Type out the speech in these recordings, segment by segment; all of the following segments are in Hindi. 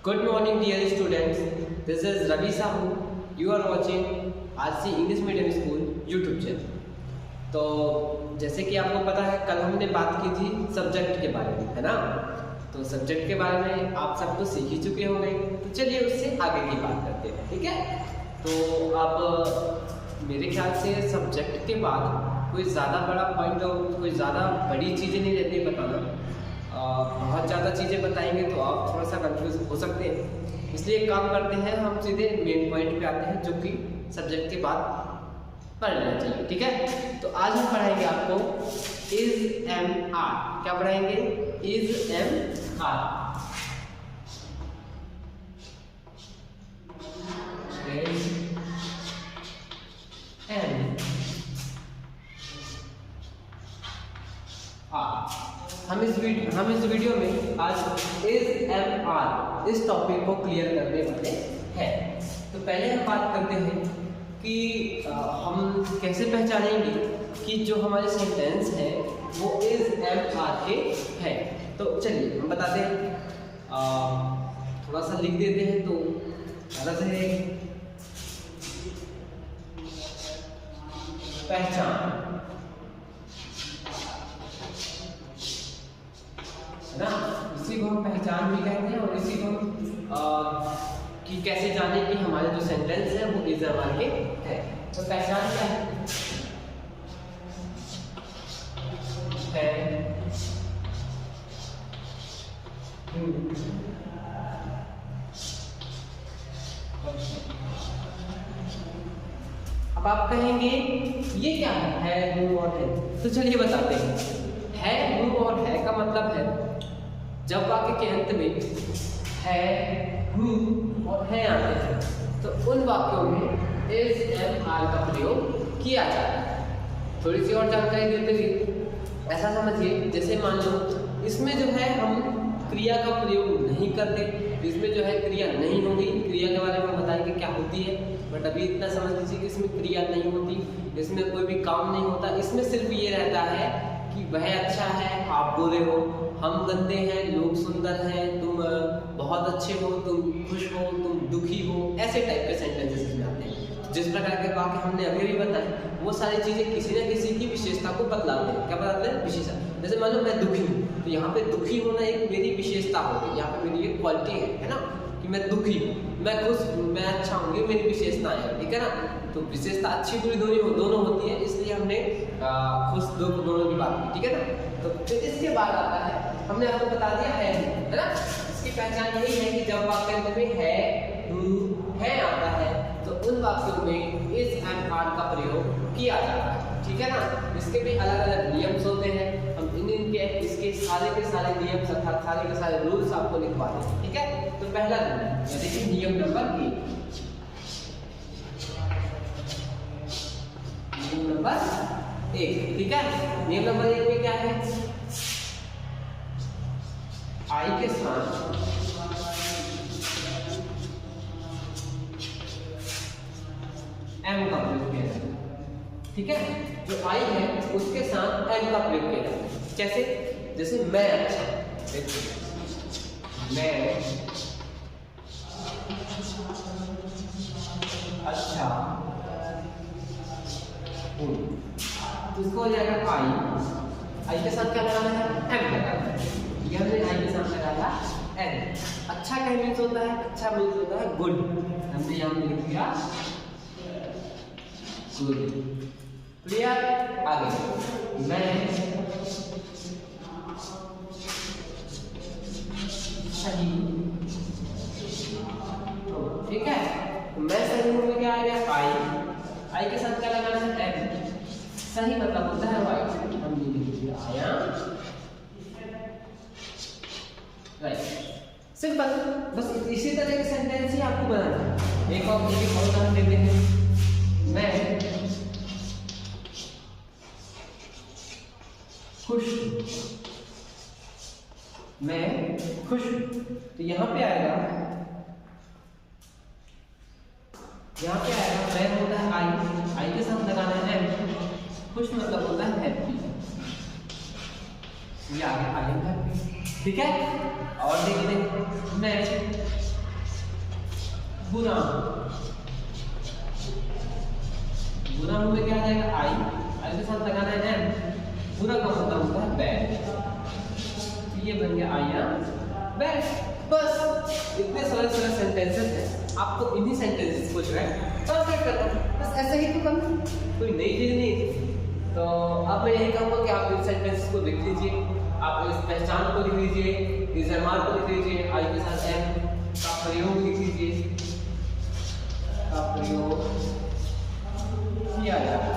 Good morning dear students, this is Ravi Sahu. You are watching RC English Medium School YouTube channel. तो जैसे कि आपको पता है कल हमने बात की थी सब्जेक्ट के बारे में, है ना। तो सब्जेक्ट के बारे में आप सब तो सीख ही चुके होंगे, तो चलिए उससे आगे की बात करते हैं, ठीक है। तो आप मेरे ख्याल से सब्जेक्ट के बाद कोई ज़्यादा बड़ा पॉइंट और कोई ज़्यादा बड़ी चीज़ें नहीं रहती बताना। बहुत ज़्यादा चीज़ें बताएंगे तो आप थोड़ा सा कंफ्यूज हो सकते हैं, इसलिए एक काम करते हैं, हम सीधे मेन पॉइंट पे आते हैं जो कि सब्जेक्ट के बाद पढ़ लेना चाहिए, ठीक है। तो आज हम पढ़ाएंगे आपको इज एम आर। क्या पढ़ाएंगे? Is M R. हम इस वीडियो में आज इज एम आर इस टॉपिक को क्लियर करने वाले हैं। तो पहले हम बात करते हैं कि हम कैसे पहचानेंगे कि जो हमारे सेंटेंस हैं वो इज एम आर के हैं। तो चलिए हम बताते हैं, थोड़ा सा लिख देते हैं तो ज़्यादा से पहचान ना, इसी को हम पहचान भी कहते हैं और इसी को कि कैसे जाने कि हमारे जो सेंटेंस है वो इज एम आर के है। तो पहचान क्या है? अब आप कहेंगे ये क्या है हूँ और है, तो चलिए बताते हैं। हूँ और है का मतलब है जब वाक्य के अंत में है, हूँ और है आते हैं तो उन वाक्यों में इज एम आर का प्रयोग किया जाता है। थोड़ी सी और जानकारी देते हुए ऐसा समझिए, जैसे मान लो इसमें जो है हम क्रिया का प्रयोग नहीं करते, इसमें जो है क्रिया नहीं होगी। क्रिया के बारे में बताएंगे क्या होती है, बट अभी इतना समझ लीजिए कि इसमें क्रिया नहीं होती, इसमें कोई भी काम नहीं होता। इसमें सिर्फ ये रहता है कि वह अच्छा है, आप बुरे हो, हम गंदे हैं, लोग सुंदर हैं, तुम बहुत अच्छे हो, तुम खुश हो, तुम दुखी हो, ऐसे टाइप के सेंटेंसेस इसमें आते हैं। जिस प्रकार के वाक्य हमने अभी भी बताए वो सारी चीज़ें किसी न किसी की विशेषता को बतलाते हैं। क्या बताते हैं? विशेषता। जैसे मान लो मैं दुखी हूँ, तो यहाँ पे दुखी होना एक मेरी विशेषता होगी, यहाँ पे मेरी एक क्वालिटी है ना, कि मैं दुखी हूँ, मैं खुश हूँ, मैं अच्छा हूँ, ये मेरी विशेषताएं हैं, ठीक है ना। तो विशेषता अच्छी बुरी दोनों होती है, इसलिए हमने खुश दुख दोनों की बात की, ठीक है ना। तो फिर इसके बाद आता है, हमने आपको बता दिया है ना। इसकी पहचान यही है कि जब वाक्य में है आता है तो उन वाक्यों में इज एंड आर का प्रयोग किया जाता है, ठीक है ना। इसके भी अलग अलग नियम्स होते हैं, हम इनके इसके सारे के सारे नियम अर्थात सारे के सारे रूल्स आपको लिखवा देंगे, ठीक है। तो पहला नियम देखिए, नियम नंबर 1, ठीक है। नियम नंबर 1 में क्या है? आई के साथ एम का प्रयोग किया जाता है, ठीक है। जो आई है उसके साथ एम का प्रयोग किया जाता है। कैसे? जैसे मैं अच्छा, मैं अच्छा हूँ, तो इसको हो जाएगा आई के साथ क्या लगाना है? एम लगाना है। ये हमने आई के साथ लगाया एन। अच्छा क्या मीन्स होता है? अच्छा मीन्स होता है गुड, हमने यहाँ पे लिख दिया गुड। क्लियर? आगे मैं सही, ठीक है। मैं सही हूँ में क्या आ गया? आई के साथ क्या लगाना है? एम। सही मतलब होता है राइट, हम ये लिख दिया आई एम राइट। सिंपल, बस इसी तरह के सेंटेंस ही आपको बनाना है। एक और उदाहरण देते हैं, मैं खुश, मैं खुश, तो यहाँ पे आएगा मैं होता है आई के साथ लगाना है एम। खुश मतलब होता है हैप्पी, ये आगे आई एम हैप्पी, ठीक है। और देखते हैं मैं गुना, गुना में क्या आ जाएगा आई, आई के साथ लगाना है एम, गुना का मतलब होता है बैग, तो ये बन गया आई एम बैग। बस इतने सरल सरल सेंटेंसेस हैं, आपको इन्हीं सेंटेंसेस को जो है ट्रांसलेट करना है, बस ऐसा ही तो करना, कोई नई चीज नहीं। तो अब मैं यही कहूँगा कि आप इन सेंटेंसेस को लिख लीजिए, आप इस पहचान को लिख लीजिए, इस एमआर को लिख लीजिए, आई के साथ एम का प्रयोग लिख लीजिए, का प्रयोग किया जाता है।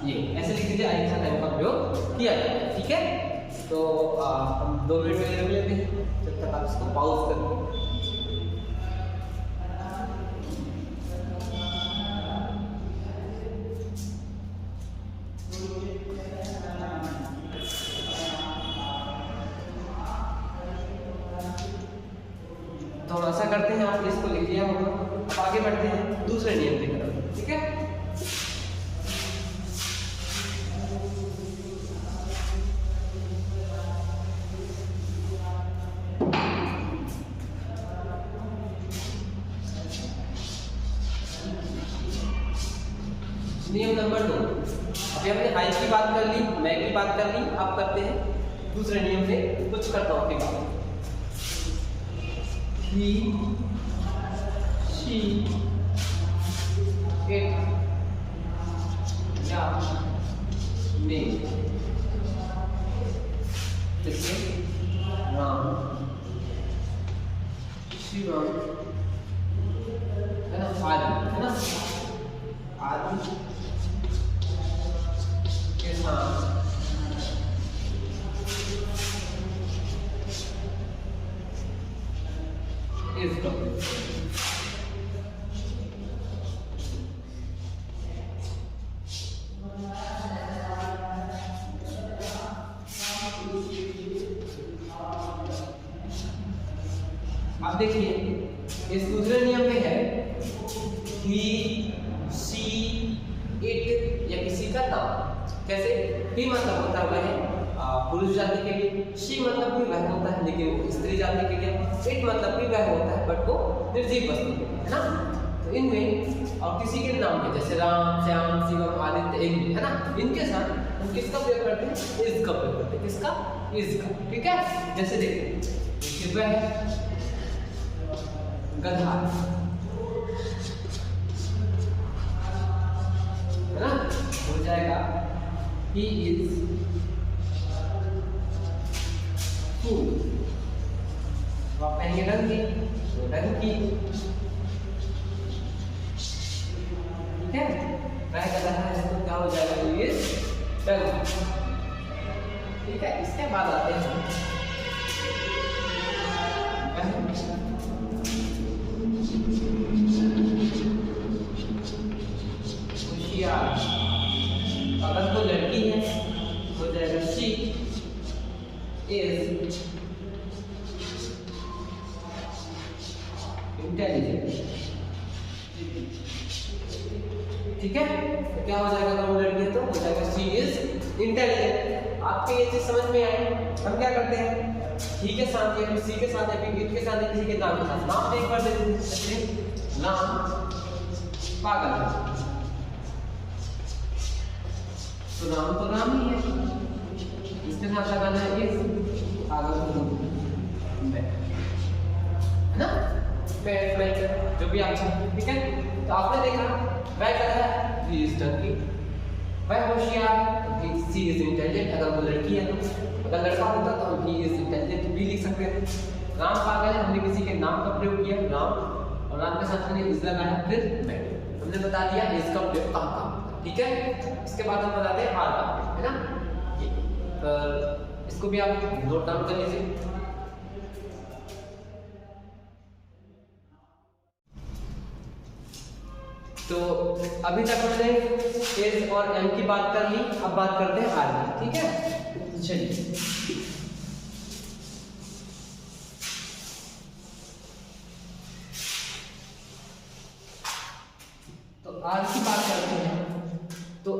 ये ऐसे लिख दीजिए, आई के साथ एम का प्रयोग किया जाता है। ठीक है, तो हम 2 मिनट में लेते हैं, जब तक आप इसको पॉज कर दो। थोड़ा सा करते हैं, आप इसको लिख लिया होगा। अब आगे बढ़ते हैं दूसरे नियम की तरफ। ठीक है, नियम नंबर 2। अभी हमने आई की बात कर ली, मैं की बात कर ली, अब करते हैं दूसरे नियम से कुछ कर्ताओं की बात। He, she, it, या they, जैसे राम, शिवम, है ना, आदि, है ना, आदि के साथ इस टॉपिक अब देखिए इस दूसरे नियम में है ही, सी, इट या किसी का नाम। कैसे? ही मतलब होता है वह पुरुष जाति के लिए, शी मतलब भी वह होता है लेकिन स्त्री जाति के लिए, इट मतलब भी वह होता है बट वो निर्जीव वस्तु है ना। तो इनमें और किसी के नाम पे जैसे राम, श्याम, शिवम, आदित्य, एक है ना, इनके साथ हम किसका प्रयोग करते हैं? इज का प्रयोग करते हैं। किसका? इज का। ठीक है, जैसे देखिए वह गधा है ना, हो जाएगा he is fool। आप कहेंगे डंकी, तो डंकी। ठीक है, वह गधा है तो क्या हो जाएगा? he is Dunki. ठीक है, इसके बाद आते हैं होशियार। अगर वो लड़की है हो जाएगा शी इज इंटेलिजेंट। ठीक है, तो क्या हो जाएगा? अगर वो लड़की है तो हो जाएगा शी इज इंटेलिजेंट। आपके ये चीज समझ में आई? हम क्या करते हैं, ही के साथ या सी के साथ या फिर इट के साथ या किसी के नाम के साथ नाम एक बार दे देते हैं, जैसे नाम पागल, तो नाम तो नाम ही है, इसके साथ लगाना है इस आगे है ना, पेट जो भी आप चाहें। ठीक है, तो आपने देखा वह कहता है ही इज डंकी, वह होशियार तो सी इज इंटेलिजेंट। अगर वो लड़की है तो, अगर लड़का होता तो हम ही इज इंटेलिजेंट भी लिख सकते थे। राम पागल है, हमने किसी के नाम का प्रयोग किया राम, और राम के साथ हमने इज लगाया, फिर मैं हमने बता दिया इसका प्रयोग कहाँ कहाँ। ठीक है, इसके बाद हम बताते हैं आर का, है ना। तो इसको भी आप नोट डाउन कर लीजिए। तो अभी तक हमने एस और एम की बात कर ली, अब बात करते हैं आर की। ठीक है, चलिए तो आर की बात करते हैं। तो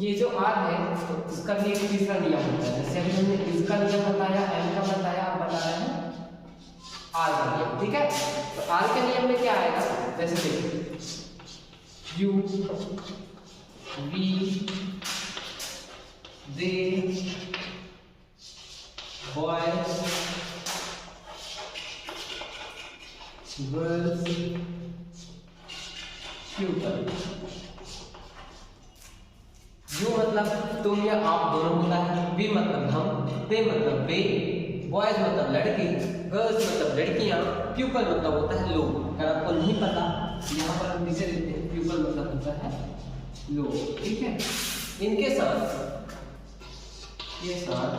ये जो आर है तो इसका भी एक तीसरा नियम होता है, जैसे अभी हमने इसका नियम बताया, एम का बताया, अब बता रहे हैं आर का नियम। ठीक है, तो आर के नियम में क्या आएगा, जैसे देखिए you we they boys girls pupil. You मतलब तुम या आप दोनों होता है, वी मतलब हम, दे मतलब वे, बॉयज मतलब लड़के, गर्ल्स मतलब लड़कियां, प्यूपल मतलब होता है लोग। अगर आपको नहीं पता यहाँ पर हम नीचे देते हैं, प्यूपल मतलब होता है लोग। ठीक है, इनके साथ ये साथ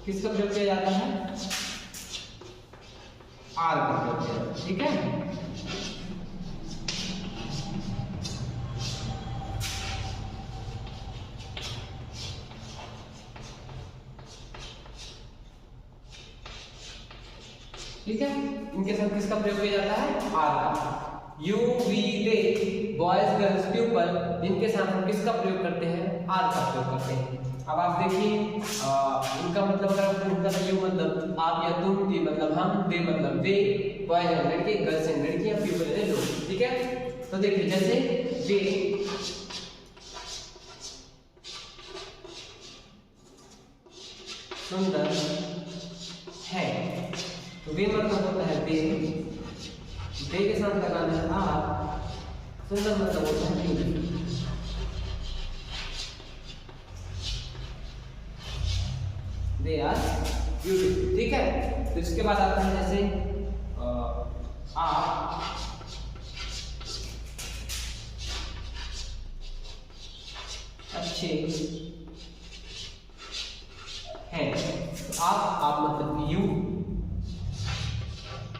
किसका प्रयोग किया जाता है, आर का प्रयोग किया जाता है। ठीक है, ठीक है, इनके साथ किसका प्रयोग किया जाता है, आर का। You we they boys girls pupil, इनके साथ हम किसका प्रयोग करते हैं, आर का प्रयोग करते हैं। अब आप देखिए इनका मतलब अगर इनका यू मतलब आप या तुम, वी मतलब हम, दे मतलब वे, बॉयज एंड लड़के, गर्ल्स एंड लड़कियां, प्यूपल एंड लोग। ठीक है, तो देखिए जैसे वे सुंदर है, तो वे मतलब होता है वे, वे के साथ लगाना है आर, सुंदर मतलब होता है ब्यूटीफुल। They are beautiful. ठीक है, तो इसके बाद आता है जैसे आप अच्छे हैं, तो आप मतलब यू,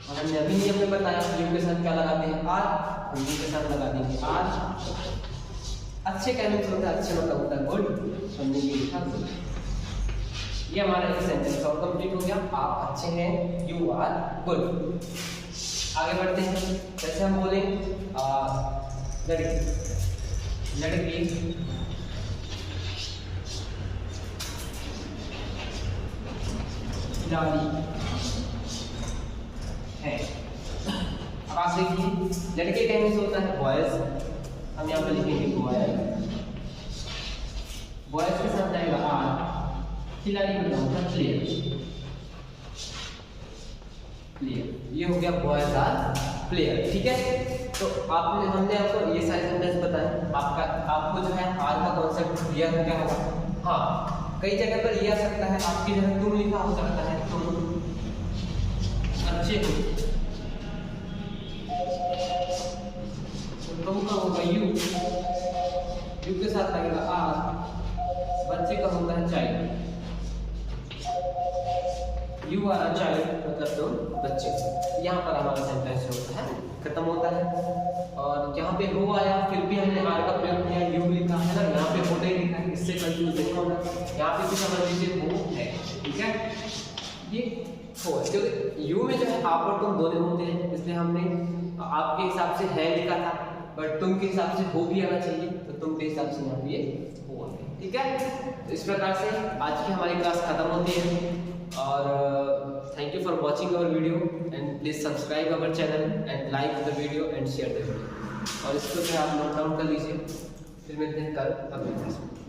और हमने अभी नियम में बताया यू के साथ क्या लगाते हैं, आर, यू के साथ लगा देंगे आर। अच्छे कहने से होता है, अच्छे मतलब होता है गुड, हमने ये लिखा गुड। ये हमारा एक सेंटेंस और कंप्लीट हो गया, आप अच्छे हैं, यू आर गुड। आगे बढ़ते हैं, जैसे हम बोले लड़की, लड़की खिलाड़ी है। अब आप देखिए लड़के कहने से होता है बॉयज, हम यहाँ पे लिखेंगे बॉयज, बॉयज के साथ जाएगा आर, खिलाड़ी मतलब होता है प्लेयर, प्लेयर, ये हो गया बॉयज आर प्लेयर। ठीक है, तो आपने हमने आपको ये सारे सेंटेंस बताए, आपको जो है आर का कॉन्सेप्ट क्लियर हो गया होगा। हाँ, कई जगह पर ये आ सकता है, आपकी जगह तुम लिखा हो सकता है, तुम अच्छे हो, तो तुम का होगा यू, यू के साथ लगेगा आर, बच्चे का होता है child, you are a child मतलब तुम बच्चे। यहाँ पर हमारा सेंटेंस होता है खत्म होता है। और यहाँ पे हो आया, फिर भी हमने आर का प्रयोग किया, यू लिखा है ना, यहाँ पे हो नहीं लिखा है, इससे कंफ्यूज नहीं होना। यहाँ पे भी समझ लीजिए हो है। ठीक है, ये हो है, क्योंकि यू में जो है आप और तुम दोनों होते हैं, इसलिए हमने आपके हिसाब से है लिखा था, बट तुम के हिसाब से हो भी आना चाहिए, तो तुम के हिसाब से यहाँ पे हो है। ठीक है, तो इस प्रकार से आज की हमारी क्लास खत्म होती है। और thank you for watching our video and please subscribe our channel and like the video and share the video. और इसको जो है आप नोट डाउन कर लीजिए, फिर मिलते हैं कल अगले क्लास में।